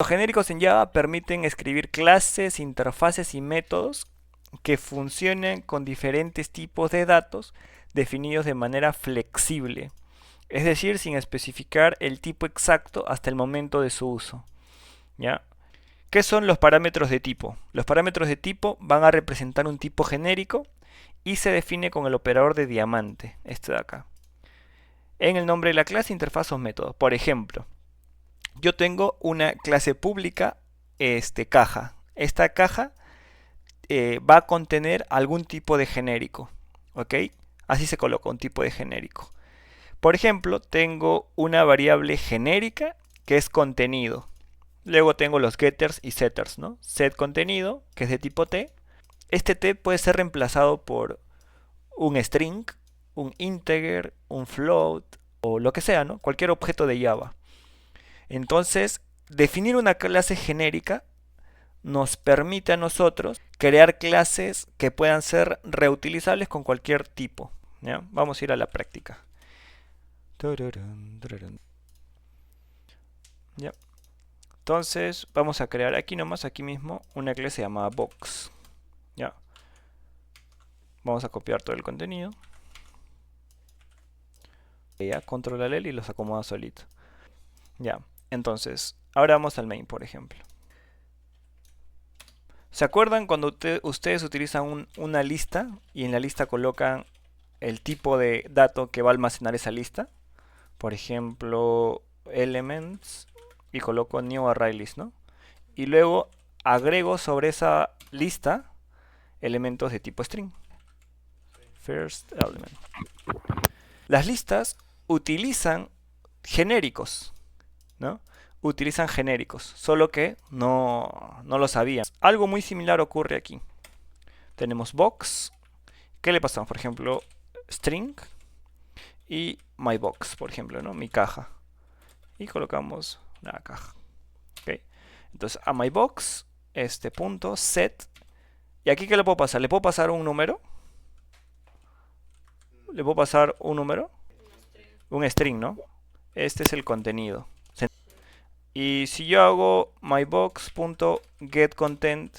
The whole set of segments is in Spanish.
genéricos en Java permiten escribir clases, interfaces y métodos que funcionen con diferentes tipos de datos definidos de manera flexible, es decir, sin especificar el tipo exacto hasta el momento de su uso. ¿Ya? ¿Qué son los parámetros de tipo? Los parámetros de tipo van a representar un tipo genérico y se define con el operador de diamante, este de acá, en el nombre de la clase, interfaz o método. Por ejemplo, yo tengo una clase pública, caja. Esta caja va a contener algún tipo de genérico, ¿ok? Así se coloca un tipo de genérico. Por ejemplo, tengo una variable genérica que es contenido. Luego tengo los getters y setters, ¿no? Set contenido, que es de tipo T. Este T puede ser reemplazado por un string, un integer, un float o lo que sea, ¿no? Cualquier objeto de Java. Entonces, definir una clase genérica nos permite a nosotros crear clases que puedan ser reutilizables con cualquier tipo. ¿Ya? Vamos a ir a la práctica. ¿Ya? Entonces vamos a crear aquí nomás, aquí mismo, una clase llamada box. ¿Ya? Vamos a copiar todo el contenido. Ya, control L y los acomoda solito. Ya, entonces, ahora vamos al main, por ejemplo. ¿Se acuerdan cuando ustedes utilizan una lista y en la lista colocan el tipo de dato que va a almacenar esa lista? Por ejemplo, elements y coloco new array list, ¿no? Y luego agrego sobre esa lista elementos de tipo string. First element. Las listas utilizan genéricos, ¿no? Utilizan genéricos, solo que no lo sabían. Algo muy similar ocurre aquí. Tenemos box. ¿Qué le pasamos? Por ejemplo, string y my box, por ejemplo, ¿no? Mi caja. Y colocamos una caja. ¿Okay? Entonces a my box, este punto set. ¿Y aquí qué le puedo pasar? ¿Le puedo pasar un número? ¿Le puedo pasar un número? Un string, ¿no? Este es el contenido. Y si yo hago mybox.getContent,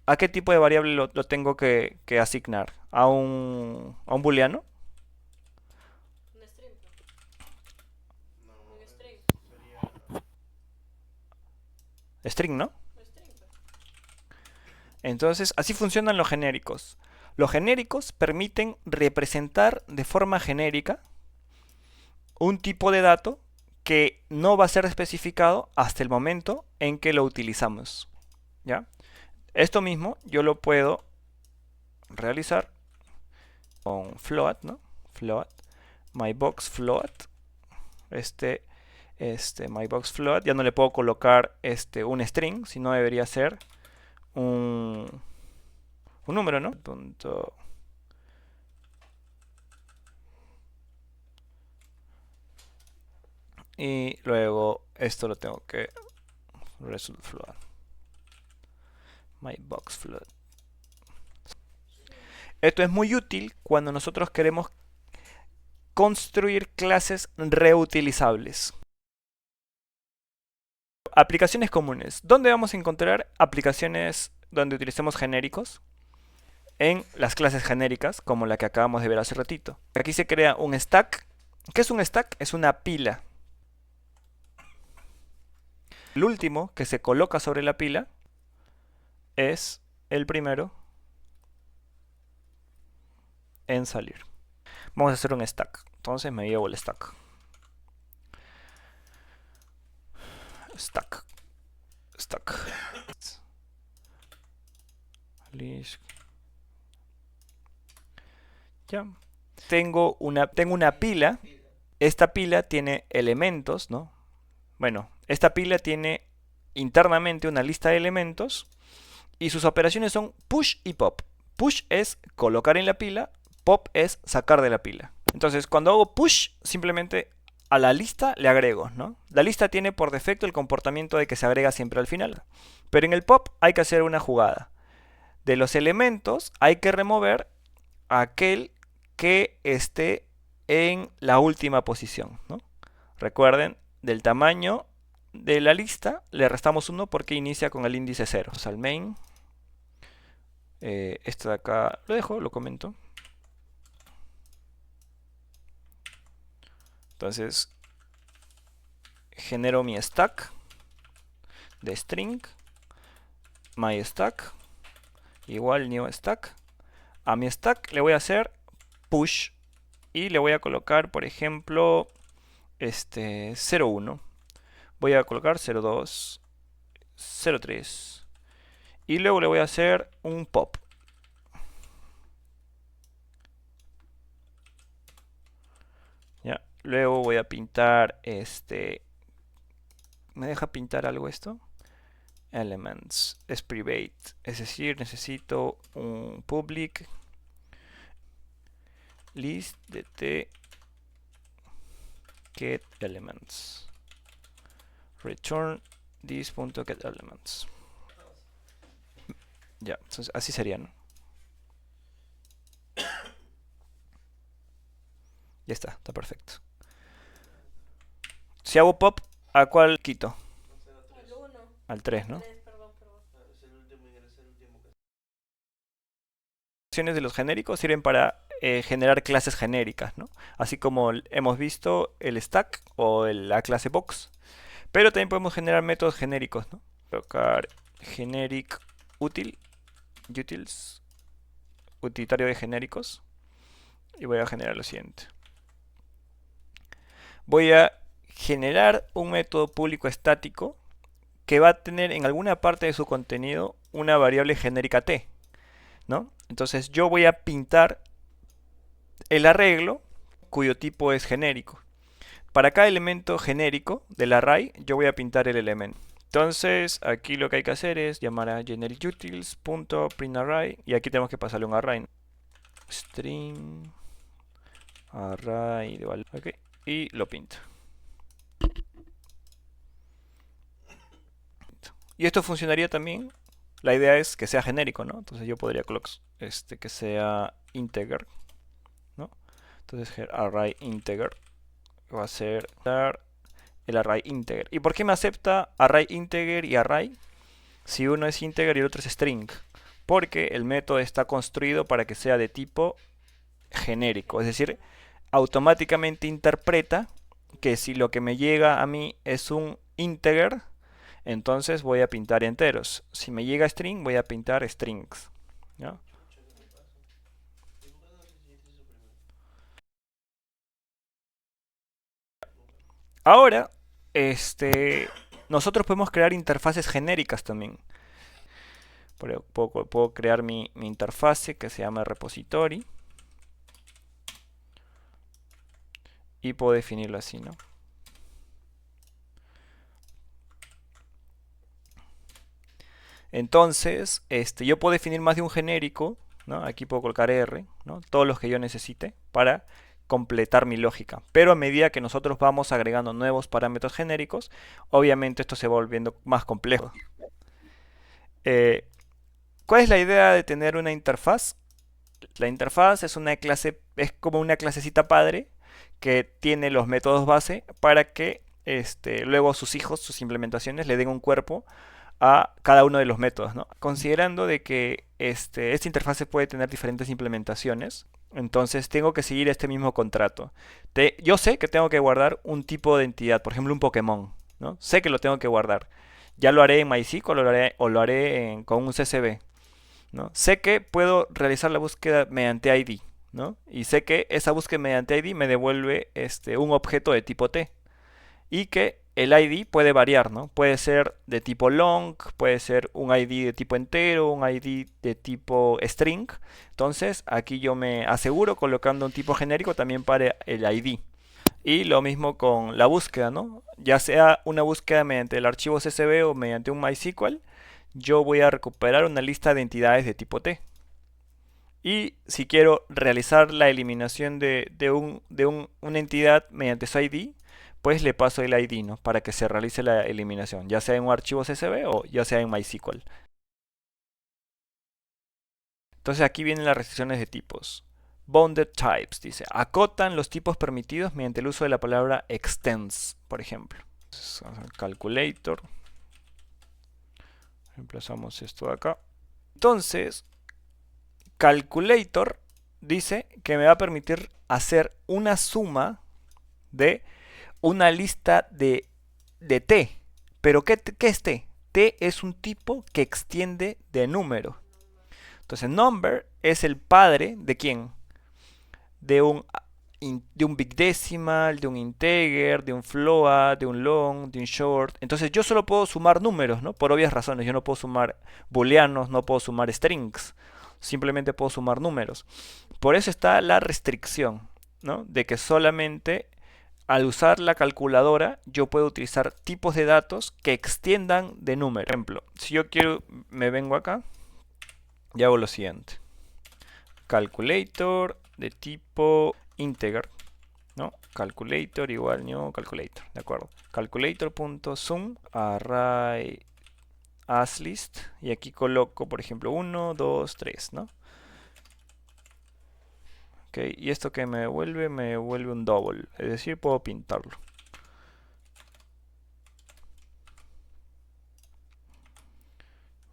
¿a qué tipo de variable lo tengo que asignar? ¿A un booleano? Un string, No, un string, sería String, ¿no? un string. Entonces, así funcionan los genéricos. Los genéricos permiten representar de forma genérica un tipo de dato que no va a ser especificado hasta el momento en que lo utilizamos. ¿Ya? Esto mismo yo lo puedo realizar con float, ¿no? Float, mybox float, este, mybox float, ya no le puedo colocar un string, sino debería ser un número, ¿no? Punto. Y luego esto lo tengo que result float, mybox float. Esto es muy útil cuando nosotros queremos construir clases reutilizables. Aplicaciones comunes. ¿Dónde vamos a encontrar aplicaciones donde utilicemos genéricos? En las clases genéricas, como la que acabamos de ver hace ratito. Aquí se crea un stack. ¿Qué es un stack? Es una pila. El último que se coloca sobre la pila es el primero en salir. Vamos a hacer un stack. Entonces me llevo el stack. Stack. Stack. List. Ya. Tengo una pila. Esta pila tiene elementos, ¿no? Bueno, esta pila tiene internamente una lista de elementos y sus operaciones son push y pop. Push es colocar en la pila, pop es sacar de la pila. Entonces, cuando hago push, simplemente a la lista le agrego, ¿no? La lista tiene por defecto el comportamiento de que se agrega siempre al final. Pero en el pop hay que hacer una jugada. De los elementos hay que remover aquel que esté en la última posición, ¿no? Recuerden, del tamaño de la lista le restamos 1 porque inicia con el índice 0. O sea, al main. Esto de acá lo dejo, lo comento. Entonces, genero mi stack de string, my stack, igual new stack. A mi stack le voy a hacer push y le voy a colocar, por ejemplo, 0.1. Voy a colocar 0.2, 0.3 y luego le voy a hacer un pop. Ya, luego voy a pintar ¿me deja pintar algo esto? Elements es private, es decir, necesito un public list de t get elements, return this.getElements. Ya, entonces así serían. Ya está perfecto. Si hago pop, ¿a cuál quito? Al 1. Al 3, ¿no? 3, perdón. Es el último ingreso, el último que... De los genéricos sirven para generar clases genéricas, ¿no? Así como hemos visto el stack o la clase box. Pero también podemos generar métodos genéricos, ¿no? Colocar generic utils, utilitario de genéricos. Y voy a generar lo siguiente. Voy a generar un método público estático que va a tener en alguna parte de su contenido una variable genérica t, ¿no? Entonces yo voy a pintar el arreglo cuyo tipo es genérico. Para cada elemento genérico del array yo voy a pintar el elemento. Entonces aquí lo que hay que hacer es llamar a generic_utils.printArray y aquí tenemos que pasarle un array, ¿no? String array de valor, okay, y lo pinto. Y esto funcionaría también. La idea es que sea genérico, ¿no? Entonces yo podría colocar que sea integer, ¿no? Entonces array integer va a ser el array integer. ¿Y por qué me acepta array integer y array si uno es integer y el otro es string? Porque el método está construido para que sea de tipo genérico, es decir, automáticamente interpreta que si lo que me llega a mí es un integer, entonces voy a pintar enteros. Si me llega string, voy a pintar strings, ¿no? Ahora, nosotros podemos crear interfaces genéricas también. Puedo crear mi interfase que se llama repository. Y puedo definirlo así, ¿no? Entonces, yo puedo definir más de un genérico, ¿no? Aquí puedo colocar R, ¿no? Todos los que yo necesite para completar mi lógica. Pero a medida que nosotros vamos agregando nuevos parámetros genéricos, obviamente esto se va volviendo más complejo. ¿Cuál es la idea de tener una interfaz? La interfaz es una clase, es como una clasecita padre que tiene los métodos base para que luego sus hijos, sus implementaciones, le den un cuerpo a cada uno de los métodos, ¿no? Considerando de que esta interfaz puede tener diferentes implementaciones, entonces tengo que seguir este mismo contrato. Yo sé que tengo que guardar un tipo de entidad, por ejemplo un Pokémon, ¿no? Sé que lo tengo que guardar. Ya lo haré en MySQL o lo haré con un CSV, ¿no? Sé que puedo realizar la búsqueda mediante ID, ¿no? Y sé que esa búsqueda mediante ID me devuelve un objeto de tipo T. Y que el ID puede variar, ¿no? Puede ser de tipo long, puede ser un ID de tipo entero, un ID de tipo string. Entonces aquí yo me aseguro colocando un tipo genérico también para el ID. Y lo mismo con la búsqueda, ¿no? Ya sea una búsqueda mediante el archivo CSV o mediante un MySQL, yo voy a recuperar una lista de entidades de tipo T. Y si quiero realizar la eliminación de una entidad mediante su ID, pues le paso el ID, ¿no? Para que se realice la eliminación, ya sea en un archivo CSV o ya sea en MySQL. Entonces aquí vienen las restricciones de tipos. Bounded types, dice, acotan los tipos permitidos mediante el uso de la palabra extends, por ejemplo. Entonces, vamos a calculator. Reemplazamos esto de acá. Entonces, calculator dice que me va a permitir hacer una suma de una lista de t. ¿Pero qué es t? T es un tipo que extiende de número. Entonces, number es el padre ¿de quién? De un big decimal, de un integer, de un float, de un long, de un short. Entonces yo solo puedo sumar números, ¿no? Por obvias razones. Yo no puedo sumar booleanos, no puedo sumar strings. Simplemente puedo sumar números. Por eso está la restricción, ¿no? De que solamente al usar la calculadora yo puedo utilizar tipos de datos que extiendan de número. Por ejemplo, si yo quiero, me vengo acá y hago lo siguiente. Calculator de tipo integer, ¿no? Calculator igual new calculator, ¿de acuerdo? Calculator.sum array asList y aquí coloco, por ejemplo, 1, 2, 3, ¿no? Ok, y esto que me devuelve un double, es decir, puedo pintarlo.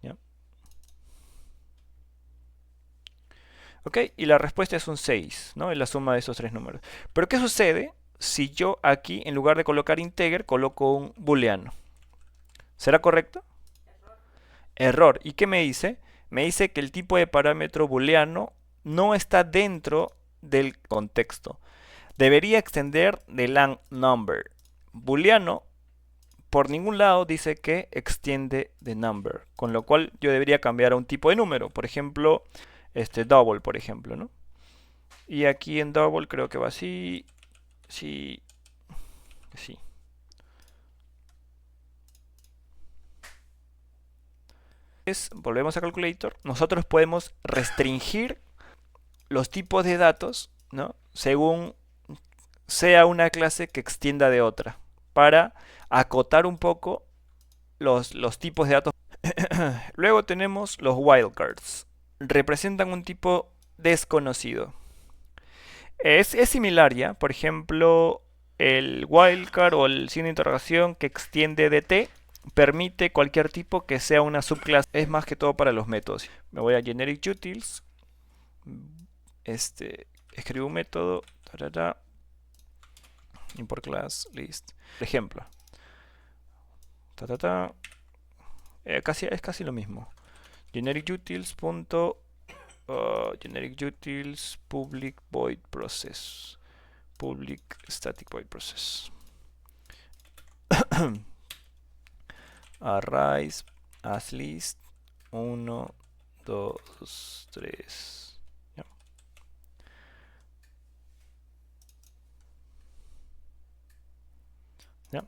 ¿Ya? Ok, y la respuesta es un 6, ¿no? Es la suma de esos tres números. Pero ¿qué sucede si yo aquí, en lugar de colocar integer, coloco un booleano? ¿Será correcto? Error. ¿Y qué me dice? Me dice que el tipo de parámetro booleano no está dentro del contexto. Debería extender de lang number. Booleano por ningún lado dice que extiende de number, con lo cual yo debería cambiar a un tipo de número, por ejemplo, double, por ejemplo, ¿no? Y aquí en double creo que va así, sí, sí. Volvemos a calculator, nosotros podemos restringir los tipos de datos, ¿no? Según sea una clase que extienda de otra, para acotar un poco los tipos de datos. Luego tenemos los wildcards. Representan un tipo desconocido. Es similar, ¿ya? Por ejemplo, el wildcard o el signo de interrogación que extiende de t permite cualquier tipo que sea una subclase. Es más que todo para los métodos. Me voy a generic utils. Escribo un método. Import class list. Por ejemplo. Es casi lo mismo. Generic utils. Generic utils public void process. Public static void process. Arrays asList 1, 2, 3. ¿Ya? ¿Ya?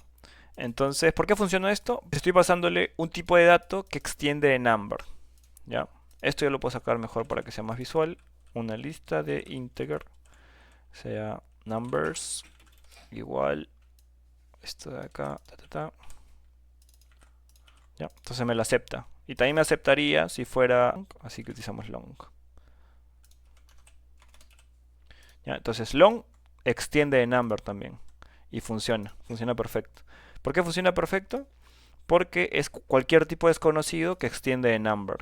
Entonces, ¿por qué funciona esto? Estoy pasándole un tipo de dato que extiende de number. ¿Ya? Esto yo lo puedo sacar mejor para que sea más visual. Una lista de integer sea numbers igual esto de acá. ¿Ya? Entonces me lo acepta. Y también me aceptaría si fuera así que utilizamos long. ¿Ya? Entonces long extiende de number también. Y funciona perfecto. ¿Por qué funciona perfecto? Porque es cualquier tipo desconocido que extiende de number.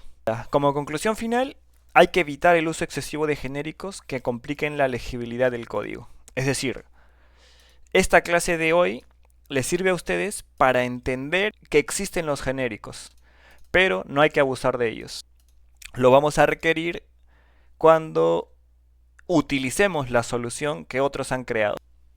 Como conclusión final, hay que evitar el uso excesivo de genéricos que compliquen la legibilidad del código. Es decir, esta clase de hoy les sirve a ustedes para entender que existen los genéricos, pero no hay que abusar de ellos. Lo vamos a requerir cuando utilicemos la solución que otros han creado.